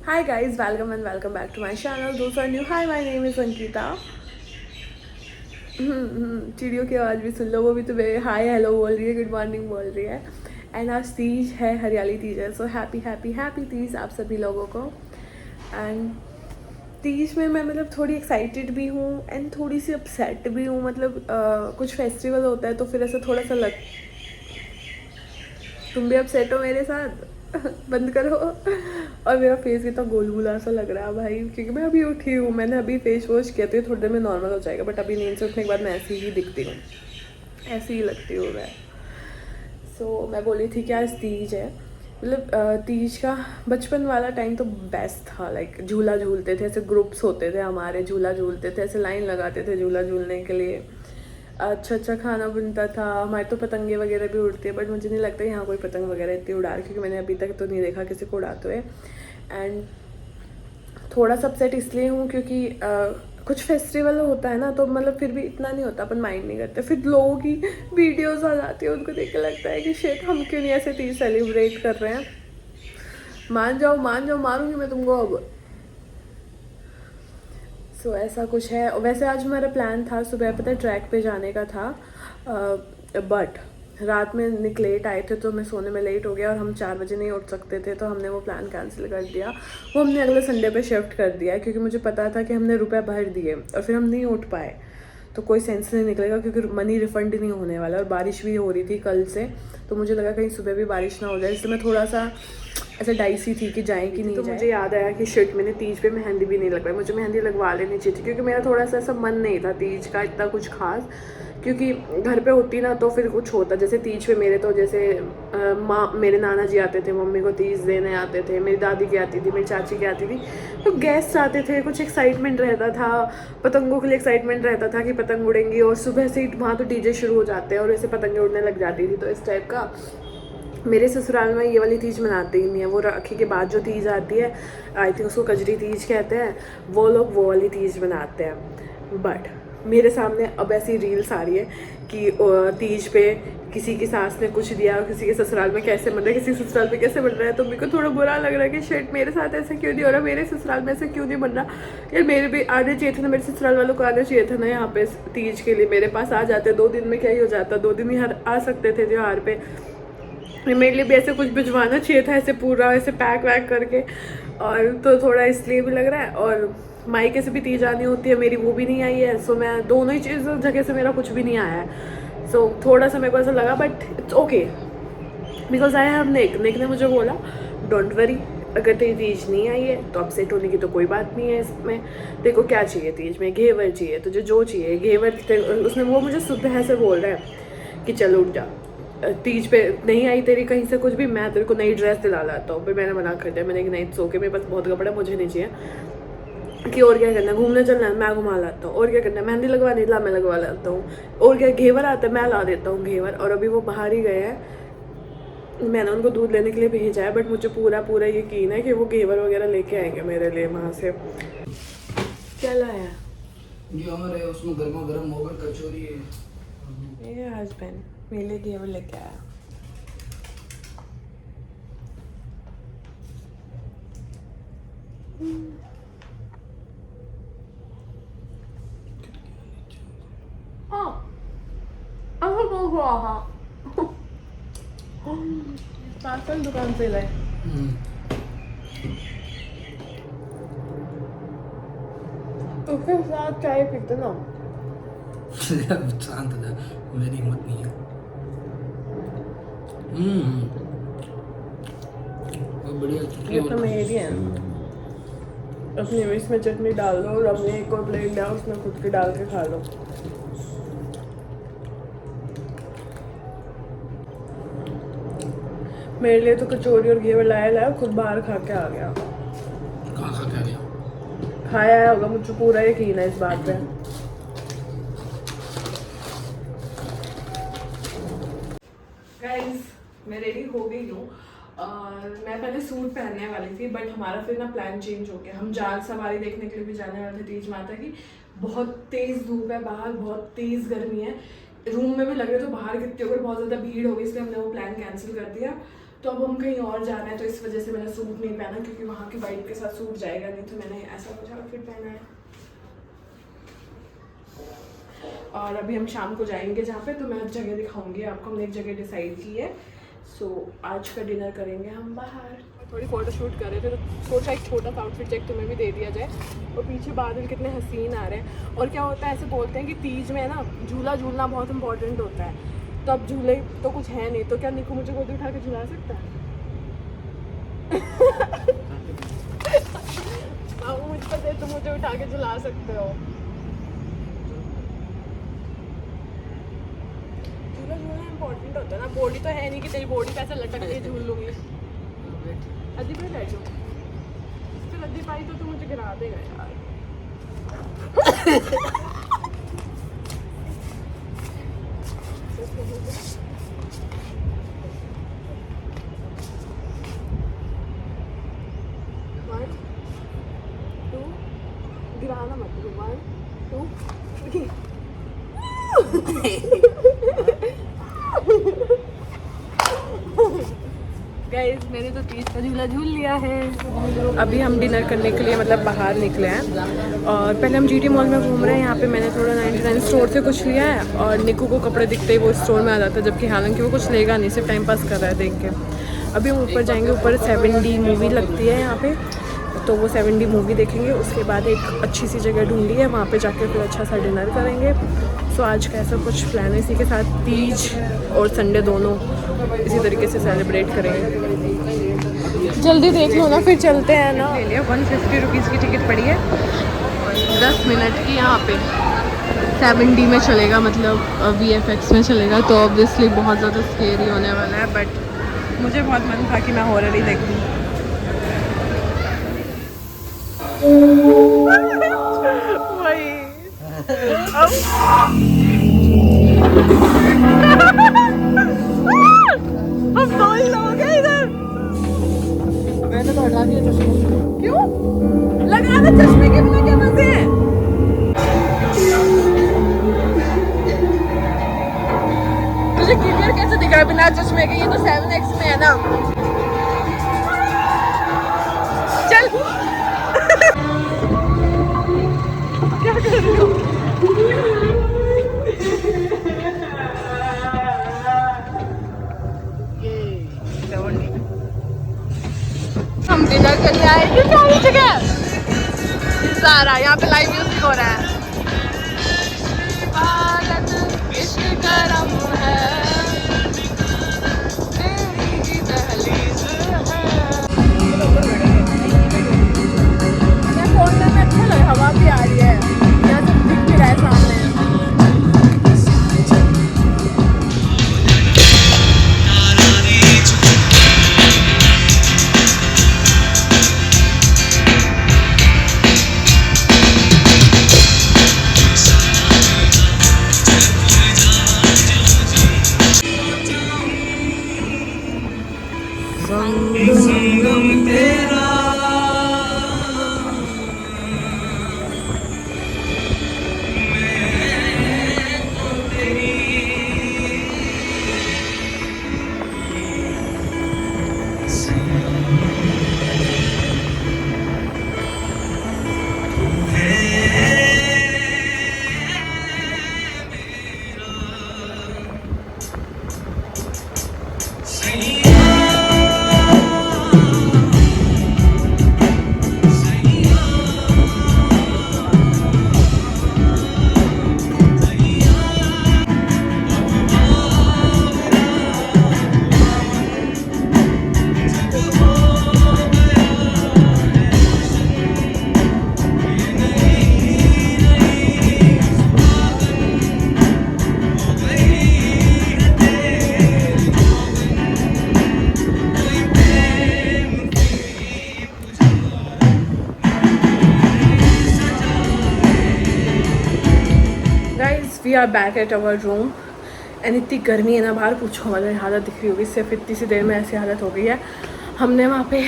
Hi guys, welcome and welcome back to my channel. Those who are new, hi, my name is Ankita. चिड़ियों की आवाज़ भी सुन लो, वो भी तुम्हें हाय हेलो बोल रही है, गुड मॉर्निंग बोल रही है. एंड आज तीज है, हरियाली तीज है. So happy happy happy Teej आप सभी लोगों को. एंड तीज में मैं मतलब थोड़ी एक्साइटेड भी हूँ एंड थोड़ी सी अपसेट भी हूँ. मतलब कुछ फेस्टिवल होता है तो फिर ऐसा थोड़ा सा लग. तुम भी अपसेट हो मेरे साथ? बंद करो. और मेरा फेस कितना गोलगुला सा लग रहा है भाई, क्योंकि मैं अभी उठी हूँ. मैंने अभी फेस वॉश किया, तो ये थोड़ी देर में नॉर्मल हो जाएगा. बट अभी नींद से उठने के बाद मैं ऐसी ही दिखती हूँ, ऐसी ही लगती हूँ मैं. सो मैं बोली थी कि आज तीज है. मतलब तीज का बचपन वाला टाइम तो बेस्ट था. लाइक झूला झूलते थे, ऐसे ग्रुप्स होते थे हमारे, झूला झूलते थे, ऐसे लाइन लगाते थे झूला झूलने के लिए. अच्छा अच्छा खाना बनता था. हमारे तो पतंगे वगैरह भी उड़ती है, बट मुझे नहीं लगता यहाँ कोई पतंग वगैरह इतनी उड़ा रही, क्योंकि मैंने अभी तक तो नहीं देखा किसी को उड़ाते हुए. एंड थोड़ा सा अपसेट इसलिए हूँ क्योंकि कुछ फेस्टिवल होता है ना, तो मतलब फिर भी इतना नहीं होता, अपन माइंड नहीं करते. फिर लोगों की वीडियोस आ जाती है, उनको देख के लगता है कि शेट हम क्यों नहीं ऐसे तीज सेलिब्रेट कर रहे हैं. मान जाओ, मारूंगी मैं तुमको अब. सो ऐसा कुछ है. वैसे आज हमारा प्लान था सुबह पता है ट्रैक पे जाने का था, बट रात में लेट आए थे तो मैं सोने में लेट हो गया और हम 4 बजे नहीं उठ सकते थे, तो हमने वो प्लान कैंसिल कर दिया. वो हमने अगले संडे पे शिफ्ट कर दिया है, क्योंकि मुझे पता था कि हमने रुपए भर दिए और फिर हम नहीं उठ पाए, तो कोई सेंस नहीं निकलेगा, क्योंकि मनी रिफंड नहीं होने वाला. और बारिश भी हो रही थी कल से, तो मुझे लगा कहीं सुबह भी बारिश ना हो जाए, इसलिए मैं थोड़ा सा ऐसा डाइसी थी कि जाए कि नहीं तो जाए. मुझे याद आया कि शिट मैंने तीज पे मेहंदी भी नहीं लगवाई. मुझे मेहंदी लगवा लेनी चाहिए थी, क्योंकि मेरा थोड़ा सा ऐसा मन नहीं था तीज का इतना कुछ खास. क्योंकि घर पे होती ना तो फिर कुछ होता. जैसे तीज पे मेरे तो जैसे माँ मेरे नाना जी आते थे, मम्मी को तीज देने आते थे, मेरी दादी की आती थी, मेरी चाची की आती थी, तो गेस्ट आते थे, कुछ एक्साइटमेंट रहता था. पतंगों के लिए एक्साइटमेंट रहता था कि पतंग उड़ेंगी, और सुबह से वहाँ तो डीजे शुरू हो जाते हैं और वैसे पतंगें उड़ने लग जाती थी. तो इस टाइप का मेरे ससुराल में ये वाली तीज मनाते ही नहीं है. वो राखी के बाद जो तीज आती है, आई थिंक उसको कजरी तीज कहते हैं, वो लोग वो वाली तीज मनाते हैं. बट मेरे सामने अब ऐसी रील्स आ रही है कि तीज पे किसी की सास ने कुछ दिया और किसी के ससुराल में कैसे बन रहा है, किसी ससुराल में कैसे बन रहा है. तो मेरे को थोड़ा बुरा लग रहा है कि शेट मेरे साथ ऐसा क्यों नहीं हो रहा, मेरे ससुराल में ऐसा क्यों नहीं बन रहा. यार मेरे भी आने चाहिए था ना, मेरे ससुराल वालों को आना चाहिए था ना यहाँ पे तीज के लिए. मेरे पास आ जाते, 2 दिन में क्या ही हो जाता, 2 दिन ही आ सकते थे त्योहार पे. मेरे लिए भी ऐसे कुछ भिजवाना चाहिए था, ऐसे पूरा ऐसे पैक वैक करके. और तो थोड़ा इसलिए भी लग रहा है. और मायके से भी तीज आनी होती है मेरी, वो भी नहीं आई है. सो मैं दोनों ही चीज़ जगह से मेरा कुछ भी नहीं आया है. सो थोड़ा सा मेरे को ऐसा लगा, but it's okay, because I have Nick ने मुझे बोला डोंट वरी, अगर तेरी तीज नहीं आई है तो अपसेट होने की तो कोई बात नहीं है इसमें. देखो क्या चाहिए तीज में, घेवर चाहिए तुझे, जो चाहिए घेवर. उसने वो मुझे सुबह से बोल रहा है कि चलो उठ जा, तीज पे नहीं आई तेरी कहीं से कुछ भी, मैं तेरे को नई ड्रेस दिला लाता हूँ. फिर मैंने मना कर दिया. मैंने कि नहीं सो के मेरे पास बहुत कपड़ा, मुझे नहीं चाहिए. कि और क्या करना है, घूमने चलना है मैं घुमा लाता हूँ, और क्या करना है, मेहंदी लगवानी ला मैं लगवा लाता हूँ, और क्या घेवर आता है मैं ला देता हूँ घेवर. और अभी वो बाहर ही गए हैं, मैंने उनको दूध लेने के लिए भेजा है, बट मुझे पूरा पूरा यकीन है कि वो घेवर वगैरह लेके आएंगे मेरे लिए वहाँ से. क्या लाया है उसमें गर्मा गर्म मोगल कचौरी है. मेरे हस्बैंड मेरे लिए घेवर लेके आया. पार्सल दुकान से लाए. उसके साथ चाय पीते ना. शांत था, मेरी हिम्मत नहीं है. बहुत बढ़िया चटनी. ये तो मेरी है. अपनी मिर्च में चटनी डाल दो और अपने एक और प्लेट डाल, उसमें खुद की डाल के खा लो. मेरे लिए तो कचौरी और घेवर लाया खुद बाहर खा के आ गया. कहाँ खा के आ गया? खाया होगा, मुझे पूरा यकीन है इस बात पे. गाइस मैं रेडी हो गई हूँ. मैं पहले सूट पहनने वाली थी, बट हमारा फिर ना प्लान चेंज हो गया. हम जाल सवारी देखने के लिए भी जाने वाले थे तीज माता की. बहुत तेज धूप है बाहर, बहुत तेज गर्मी है. रूम में भी लग रहे तो बाहर कितने होकर बहुत ज़्यादा भीड़ हो गई, इसलिए हमने वो प्लान कैंसिल कर दिया. तो अब हम कहीं और जा रहे हैं, तो इस वजह से मैंने सूट नहीं पहना, क्योंकि वहाँ की वाइब के साथ सूट जाएगा नहीं, तो मैंने ऐसा कुछ आउटफिट पहना है। और अभी हम शाम को जाएंगे जहाँ पे, तो मैं जगह दिखाऊंगी आपको। हमने एक जगह डिसाइड की है। सो आज का डिनर करेंगे हम बाहर। थोड़ी फ़ोटो शूट कर रहे थे, तो सोचा एक छोटा सा आउटफिट चेक तुम्हें भी दे दिया जाए। और पीछे बादल कितने हसीन आ रहे हैं। और क्या होता है, ऐसे बोलते हैं कि तीज में ना झूला झूलना बहुत इंपॉर्टेंट होता है। तो अब झूले तो कुछ है नहीं, तो क्या निकू मुझे गोदी उठा के झुला सकता है? मुझ पर तुम मुझे उठा के झुला सकते हो। झूला झूलना इंपॉर्टेंट होता है ना। बॉडी तो है नहीं कि तेरी बॉडी पे ऐसे लटक के झूल लूंगी। अद्दी पे बैठ जाओ। फिर अद्दी पाई तो तू मुझे गिरा देगा यार। One, two, गिराना मत। 1, 2, 3। गाइस मैंने तो तीज का झूला झूल लिया है। अभी हम डिनर करने के लिए मतलब बाहर निकले हैं, और पहले हम जीटी मॉल में घूम रहे हैं। यहाँ पे मैंने थोड़ा 99 स्टोर से कुछ लिया है, और निकू को कपड़े दिखते ही वो स्टोर में आ जाता है, जबकि हालांकि वो कुछ लेगा नहीं, सिर्फ टाइम पास कर रहा है देख के। अभी हम ऊपर जाएंगे, ऊपर 7D मूवी लगती है यहाँ पे, तो वो 7D मूवी देखेंगे। उसके बाद एक अच्छी सी जगह ढूंढी है, वहाँ पे जाके फिर अच्छा सा डिनर करेंगे। सो आज का ऐसा कुछ प्लान है। इसी के साथ तीज और संडे दोनों इसी तरीके से सेलिब्रेट करेंगे। जल्दी देख लो ना, फिर चलते हैं ना। ले लिया 150 रुपीज़ की टिकट पड़ी है, 10 मिनट की। यहाँ पे 7D में चलेगा, मतलब VFX में चलेगा, तो ऑब्वियसली बहुत ज़्यादा स्केरी होने वाला है। बट मुझे बहुत मन था कि मैं हॉरर ही देखूँ। वही हम 2 ही लोग हैं इधर। मैंने तो हटा दिया चश्मा। क्यों लगा रहा चश्मे के बिना? क्या मजे हैं? तुझे क्लियर कैसे दिख रहा है बिना चश्मे के? ये तो 7X में है ना। चल क्या कर रही हो? हम डिनर करने आए थे सारी जगह। सारा यहाँ पे लाइव म्यूजिक हो रहा है। इश्क करम है, तेरी ही दहलीज है। मैं फोन में अच्छा लग, हवा भी आ रही है, यहाँ से दिख भी रहा है सामने। संगम तेरा we are back at our room. And इतनी गर्मी है ना बाहर, पूछो वाले हालत दिख रही होगी। सिर्फ इतनी सी देर में ऐसी हालत हो गई है। हमने वहाँ पे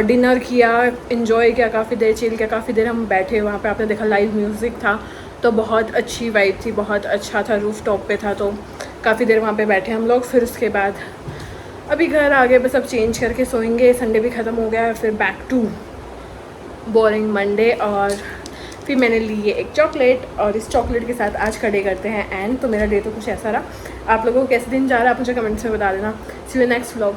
डिनर किया, इन्जॉय किया, काफ़ी देर चिल किया, काफ़ी देर हम बैठे वहाँ पे। आपने देखा लाइव म्यूज़िक था, तो बहुत अच्छी वाइब थी, बहुत अच्छा था। रूफ टॉप पे था, तो काफ़ी देर वहाँ पे बैठे हम लोग। फिर उसके बाद अभी घर आ गए, बस अब चेंज करके सोएंगे। संडे भी ख़त्म हो गया है, फिर बैक टू बोरिंग मंडे। और फिर मैंने ली है एक चॉकलेट, और इस चॉकलेट के साथ आज का डे करते हैं एंड। तो मेरा डे तो कुछ ऐसा रहा। आप लोगों को कैसे दिन जा रहा है आप मुझे कमेंट्स में बता देना। सी यू नेक्स्ट व्लॉग।